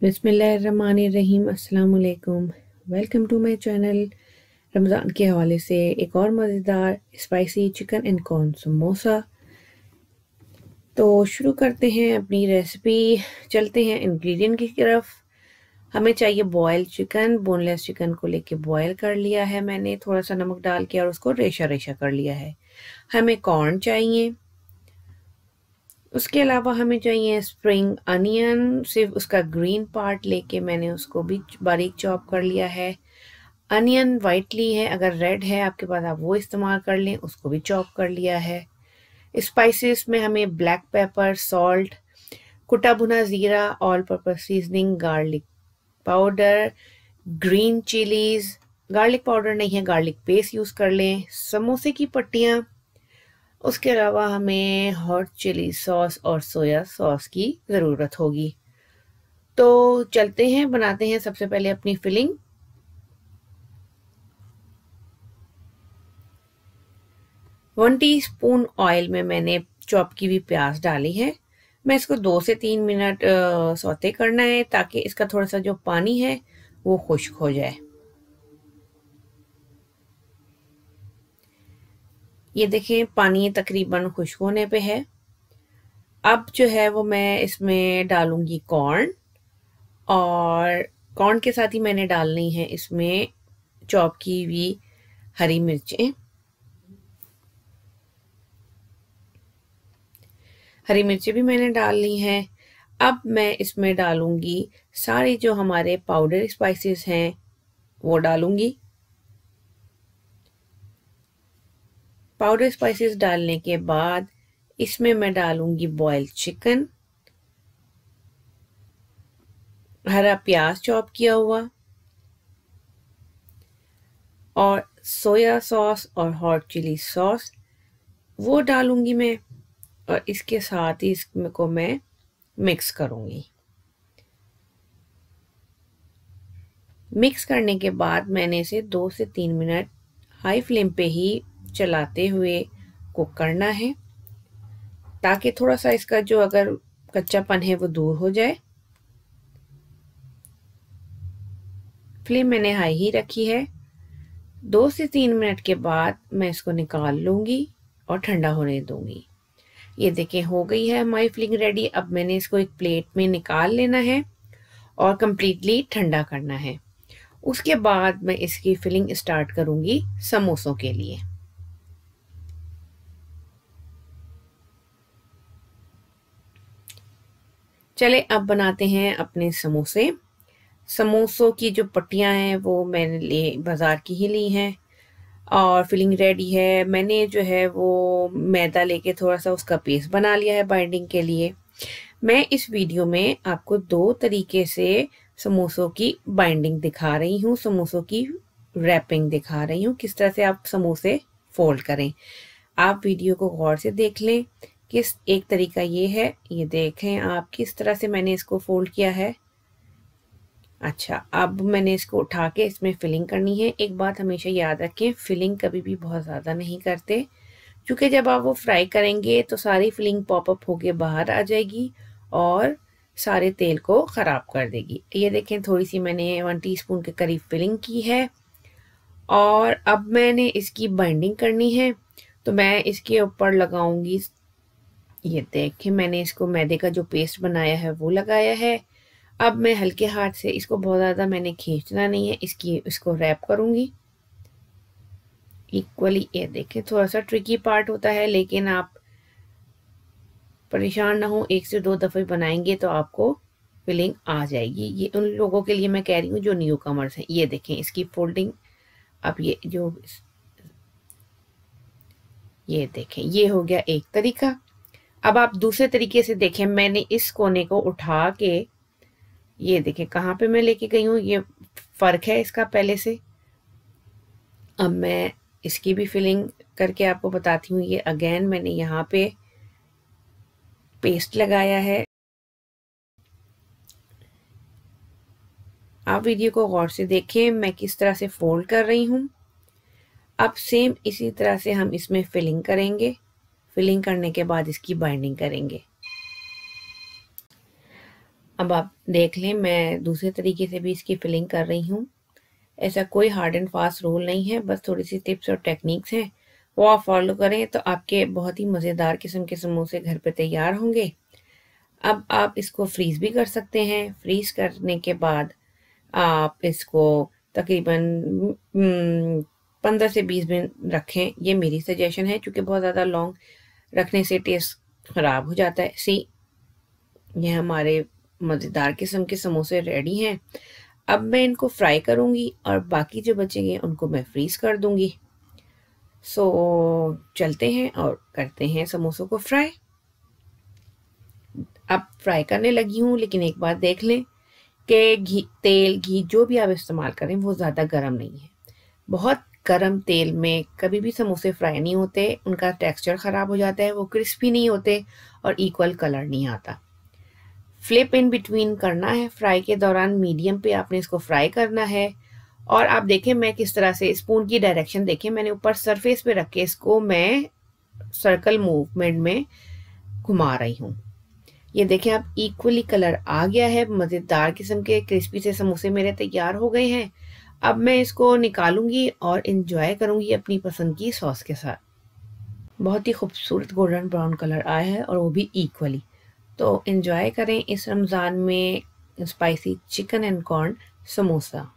बिस्मिल्लाहिर्रहमानिर्रहीम। अस्सलाम वालेकुम। Welcome to my channel. Ramzan के हवाले से एक और मज़ेदार spicy chicken and corn samosa. तो शुरू करते हैं अपनी रेसिपी। चलते हैं इंग्रेडिएंट की तरफ। हमें चाहिए बॉयल चिकन। बोनलेस चिकन को लेके बॉयल कर लिया है मैंने, थोड़ा सा नमक डाल के, और उसको रेशा रेशा कर लिया है। हमें कॉर्न चाहिए। उसके अलावा हमें चाहिए स्प्रिंग अनियन, सिर्फ उसका ग्रीन पार्ट लेके मैंने उसको भी बारीक चॉप कर लिया है। अनियन वाइट ली है, अगर रेड है आपके पास आप वो इस्तेमाल कर लें, उसको भी चॉप कर लिया है। स्पाइसेस में हमें ब्लैक पेपर, सॉल्ट, कुटा भुना ज़ीरा, all purpose seasoning, garlic powder, green chillies. Garlic powder नहीं है, गार्लिक पेस्ट यूज़ कर लें। समोसे की पट्टियाँ। उसके अलावा हमें हॉट चिली सॉस और सोया सॉस की ज़रूरत होगी। तो चलते हैं, बनाते हैं सबसे पहले अपनी फिलिंग। वन टीस्पून ऑयल में मैंने चॉप की हुई प्याज डाली है। मैं इसको 2 से 3 मिनट सौते करना है, ताकि इसका थोड़ा सा जो पानी है वो खुश्क हो जाए। ये देखें, पानी तकरीबन खुश्क होने पे है। अब जो है वो मैं इसमें डालूंगी कॉर्न, और कॉर्न के साथ ही मैंने डालनी है इसमें चॉप की हुई हरी मिर्चें। हरी मिर्चें भी मैंने डाल ली हैं। अब मैं इसमें डालूंगी सारे जो हमारे पाउडर स्पाइसेस हैं वो डालूंगी। पाउडर स्पाइसेस डालने के बाद इसमें मैं डालूंगी बॉइल्ड चिकन, हरा प्याज चॉप किया हुआ, और सोया सॉस और हॉट चिली सॉस वो डालूंगी मैं। और इसके साथ ही इसको मैं मिक्स करूंगी। मिक्स करने के बाद मैंने इसे 2 से 3 मिनट हाई फ्लेम पे ही चलाते हुए कुक करना है, ताकि थोड़ा सा इसका जो अगर कच्चापन है वो दूर हो जाए। फ्लेम मैंने हाई ही रखी है। 2 से 3 मिनट के बाद मैं इसको निकाल लूँगी और ठंडा होने दूँगी। ये देखें, हो गई है हमारी फिलिंग रेडी। अब मैंने इसको एक प्लेट में निकाल लेना है और कम्प्लीटली ठंडा करना है। उसके बाद मैं इसकी फिलिंग स्टार्ट करूँगी समोसों के लिए। चले अब बनाते हैं अपने समोसे। समोसों की जो पट्टियाँ हैं वो मैंने बाज़ार की ही ली हैं, और फिलिंग रेडी है। मैंने जो है वो मैदा लेके थोड़ा सा उसका पेस्ट बना लिया है बाइंडिंग के लिए। मैं इस वीडियो में आपको 2 तरीके से समोसों की बाइंडिंग दिखा रही हूँ, समोसों की रैपिंग दिखा रही हूँ, किस तरह से आप समोसे फोल्ड करें। आप वीडियो को गौर से देख लें। किस एक तरीका ये है, ये देखें आप किस तरह से मैंने इसको फोल्ड किया है। अच्छा, अब मैंने इसको उठा के इसमें फिलिंग करनी है। एक बात हमेशा याद रखें, फिलिंग कभी भी बहुत ज़्यादा नहीं करते, क्योंकि जब आप वो फ्राई करेंगे तो सारी फिलिंग पॉपअप होके बाहर आ जाएगी और सारे तेल को ख़राब कर देगी। ये देखें, थोड़ी सी मैंने 1 टीस्पून के करीब फिलिंग की है, और अब मैंने इसकी बाइंडिंग करनी है। तो मैं इसके ऊपर लगाऊंगी, ये देखें मैंने इसको मैदे का जो पेस्ट बनाया है वो लगाया है। अब मैं हल्के हाथ से, इसको बहुत ज़्यादा मैंने खींचना नहीं है, इसको रैप करूँगी इक्वली। ये देखें, थोड़ा सा ट्रिकी पार्ट होता है, लेकिन आप परेशान ना हो, 1 से 2 दफ़े बनाएंगे तो आपको फिलिंग आ जाएगी। ये उन लोगों के लिए मैं कह रही हूँ जो न्यू कमर्स हैं। ये देखें इसकी फोल्डिंग। अब ये देखें, ये हो गया एक तरीका। अब आप दूसरे तरीके से देखें, मैंने इस कोने को उठा के, ये देखें कहाँ पे मैं लेके गई हूँ, ये फ़र्क है इसका पहले से। अब मैं इसकी भी फिलिंग करके आपको बताती हूँ। ये अगेन मैंने यहाँ पे पेस्ट लगाया है। आप वीडियो को गौर से देखें, मैं किस तरह से फोल्ड कर रही हूँ। अब सेम इसी तरह से हम इसमें फिलिंग करेंगे। फिलिंग करने के बाद इसकी बाइंडिंग करेंगे। अब आप देख लें, मैं दूसरे तरीके से भी इसकी फिलिंग कर रही हूँ। ऐसा कोई हार्ड एंड फास्ट रूल नहीं है, बस थोड़ी सी टिप्स और टेक्निक्स हैं, वो आप फॉलो करें तो आपके बहुत ही मज़ेदार किस्म के समोसे घर पे तैयार होंगे। अब आप इसको फ्रीज़ भी कर सकते हैं। फ्रीज़ करने के बाद आप इसको तकरीबन 15 से 20 दिन रखें, ये मेरी सजेशन है, क्योंकि बहुत ज़्यादा लॉन्ग रखने से टेस्ट ख़राब हो जाता है। ये हमारे मज़ेदार किस्म के समोसे रेडी हैं। अब मैं इनको फ्राई करूँगी और बाकी जो बचेंगे उनको मैं फ्रीज़ कर दूँगी। सो चलते हैं और करते हैं समोसों को फ्राई। अब फ्राई करने लगी हूँ, लेकिन एक बात देख लें कि घी जो भी आप इस्तेमाल करें वो ज़्यादा गर्म नहीं है। बहुत गर्म तेल में कभी भी समोसे फ्राई नहीं होते, उनका टेक्सचर ख़राब हो जाता है, वो क्रिस्पी नहीं होते और इक्वल कलर नहीं आता। फ्लिप इन बिटवीन करना है, फ्राई के दौरान मीडियम पे आपने इसको फ्राई करना है। और आप देखें मैं किस तरह से स्पून की डायरेक्शन देखें, मैंने ऊपर सरफेस पे रख के इसको मैं सर्कल मूवमेंट में घुमा रही हूँ। ये देखें आप, इक्वली कलर आ गया है, मज़ेदार किस्म के क्रिस्पी से समोसे मेरे तैयार हो गए हैं। अब मैं इसको निकालूंगी और इंजॉय करूंगी अपनी पसंद की सॉस के साथ। बहुत ही खूबसूरत गोल्डन ब्राउन कलर आया है और वो भी इक्वली। तो इंजॉय करें इस रमज़ान में spicy chicken and corn samosa.